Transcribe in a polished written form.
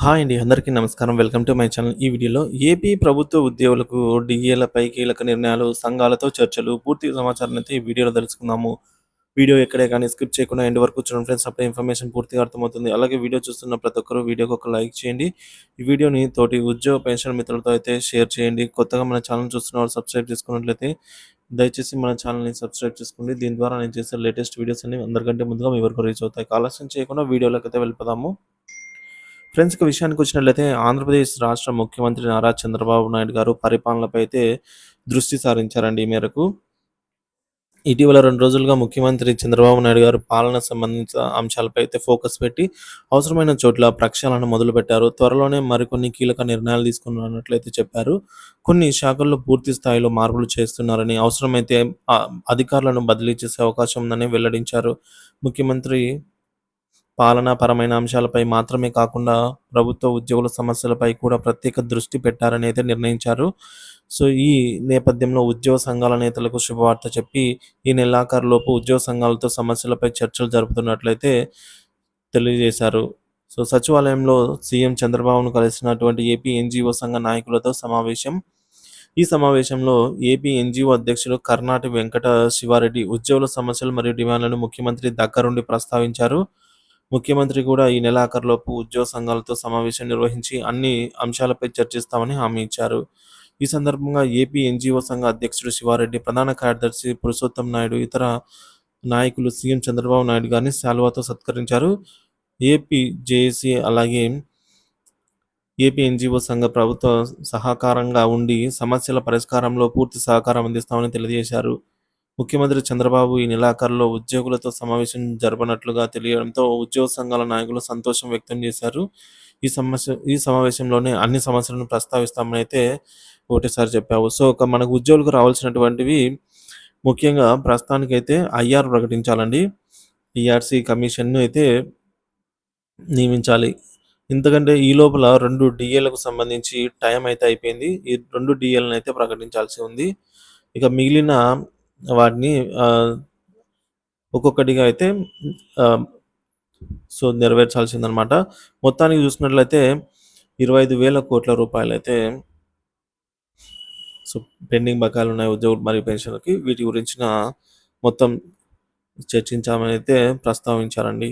Hi అండి. అందరికీ నమస్కారం. Welcome to my channel. ఈ వీడియోలో ఏపీ ప్రభుత్వ ఉద్యోగులకు డీఏలపై కీలక నిర్ణయాలు, సంఘాలతో చర్చలు, పూర్తి సమాచారాన్ని అయితే ఈ వీడియోలో తెలుసుకుందాము. వీడియో ఎక్కడే కానీ స్కిప్ చేయకుండా ఎండ్ వరకు చూడండి ఫ్రెండ్స్. అప్పుడే ఇన్ఫర్మేషన్ పూర్తిగా అర్థమవుతుంది. అలాగే వీడియో చూస్తున్న ప్రతి ఒక్కరు వీడియోకి ఒక లైక్ చేయండి. ఈ వీడియోని తోటి ఉద్యోగ పెన్షన్ మిత్రులతో అయితే షేర్ చేయండి. కొత్తగా మన ఛానల్ చూస్తున్న వాళ్ళు సబ్స్క్రైబ్ చేసుకున్నట్లయితే దయచేసి మన ఛానల్‌ని సబ్స్క్రైబ్ చేసుకోండి. దీని ద్వారా నేను చేసే లేటెస్ట్ వీడియోస్ అన్ని అందరికంటే ముందుగా మీ వరకు రీచ్ అవుతాయి. ఆలస్యం చేయకుండా వీడియోలోకైతే వెళ్ళిపోదాము. ఫ్రెండ్స్ ఇక విషయానికొచ్చినట్లయితే ఆంధ్రప్రదేశ్ రాష్ట్ర ముఖ్యమంత్రి నారా చంద్రబాబు నాయుడు గారు పరిపాలనపై అయితే దృష్టి సారించారండి ఈ మేరకు. ఇటీవల 2 రోజులుగా ముఖ్యమంత్రి చంద్రబాబు నాయుడు గారు పాలన సంబంధించిన అంశాలపై అయితే ఫోకస్ పెట్టి అవసరమైన చోట్ల ప్రక్షాళన మొదలుపెట్టారు. త్వరలోనే మరికొన్ని కీలక నిర్ణయాలు తీసుకున్నట్లయితే చెప్పారు. కొన్ని శాఖల్లో పూర్తి స్థాయిలో మార్పులు చేస్తున్నారని, అవసరమైతే అధికారులను బదిలీ చేసే అవకాశం ఉందని వెల్లడించారు. ముఖ్యమంత్రి పాలనాపరమైన అంశాలపై మాత్రమే కాకుండా ప్రభుత్వ ఉద్యోగుల సమస్యలపై కూడా ప్రత్యేక దృష్టి పెట్టారని అయితే నిర్ణయించారు. సో, ఈ నేపథ్యంలో ఉద్యోగ సంఘాల నేతలకు శుభవార్త చెప్పి ఈ నెలాఖరులోపు ఉద్యోగ సంఘాలతో సమస్యలపై చర్చలు జరుపుతున్నట్లయితే తెలియజేశారు. సో, సచివాలయంలో సీఎం చంద్రబాబును కలిసినటువంటి ఏపీ ఎన్‌జీఓ సంఘ నాయకులతో సమావేశం. ఈ సమావేశంలో ఏపీ ఎన్‌జీఓ అధ్యక్షులు కర్నాటి వెంకట శివారెడ్డి ఉద్యోగుల సమస్యలు మరియు డిమాండ్లను ముఖ్యమంత్రి దగ్గరుండి ప్రస్తావించారు. ముఖ్యమంత్రి కూడా ఈ నెలాఖరులోపు ఉద్యోగ సంఘాలతో సమావేశం నిర్వహించి అన్ని అంశాలపై చర్చిస్తామని హామీ ఇచ్చారు. ఈ సందర్భంగా ఏపీ ఎన్‌జీఓ సంఘ అధ్యక్షుడు శివారెడ్డి, ప్రధాన కార్యదర్శి పురుషోత్తం నాయుడు, ఇతర నాయకులు సీఎం చంద్రబాబు నాయుడు గారిని శాలువాతో సత్కరించారు. ఏపీ జేఏసీ అలాగే ఏపీ ఎన్‌జీఓ సంఘ ప్రభుత్వ సహకారంగా ఉండి సమస్యల పరిష్కారంలో పూర్తి సహకారం అందిస్తామని తెలియజేశారు. ముఖ్యమంత్రి చంద్రబాబు ఈ నెలాఖరులో ఉద్యోగులతో సమావేశం జరపనున్నట్లుగా తెలియడంతో ఉద్యోగ సంఘాల నాయకులు సంతోషం వ్యక్తం చేశారు. ఈ సమావేశంలోనే అన్ని సమస్యలను ప్రస్తావిస్తామని అయితే ఒకటేసారి చెప్పావు. సో, మనకు ఉద్యోగులకు రావాల్సినటువంటివి ముఖ్యంగా ప్రస్తుతానికైతే ఐఆర్ ప్రకటించాలండి. ఈఆర్‌సీ కమిషన్‌ను అయితే నియమించాలి. ఎందుకంటే ఈ లోపల 2 డీఏలకు సంబంధించి టైం అయితే అయిపోయింది. ఈ 2 డీఏలనైతే ప్రకటించాల్సి ఉంది. ఇక మిగిలిన వాటిని ఒక్కొక్కటిగా అయితే ఆహ్, సో, నెరవేర్చాల్సిందనమాట. మొత్తానికి చూసినట్లయితే 25,000 కోట్ల రూపాయలైతే సో, పెండింగ్ బకాయిలున్నాయి ఉద్యోగులు మరియు పెన్షన్‌లకి. వీటి గురించిన మొత్తం చర్చించామనైతే ప్రస్తావించారండి.